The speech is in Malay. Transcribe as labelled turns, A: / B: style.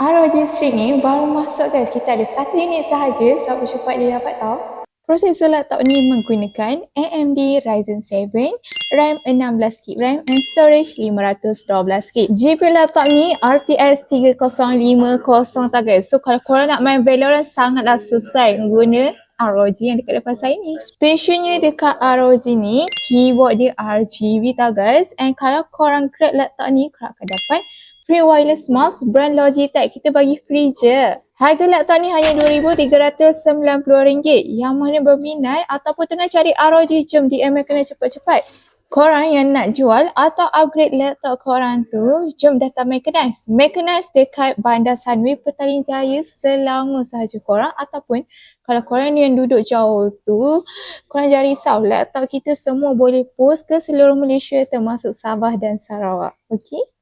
A: ROG Street ni baru masuk guys. Kita ada 1 unit sahaja. Siapa cepat dia dapat tahu. Prosesor laptop ni menggunakan AMD Ryzen 7, RAM 16GB RAM and storage 512GB. GPU laptop ni RTX 3050 tau guys. So kalau korang nak main Valorant sangatlah selesai guna ROG yang dekat depan saya ni. Specialnya dekat ROG ni, keyboard dia RGB tau guys. And kalau korang grab laptop ni, korang akan dapat free wireless mouse brand Logitech. Kita bagi free je. Harga laptop ni hanya RM2,390. Yang mana berminat ataupun tengah cari ROG, jom DM kena cepat-cepat. Korang yang nak jual atau upgrade laptop korang tu, jom datang Mekanas. Mekanas dekat Bandar Sunway, Petaling Jaya, Selangor sahaja korang. Ataupun kalau korang yang duduk jauh tu, korang jangan risau. Laptop kita semua boleh post ke seluruh Malaysia termasuk Sabah dan Sarawak. Okey?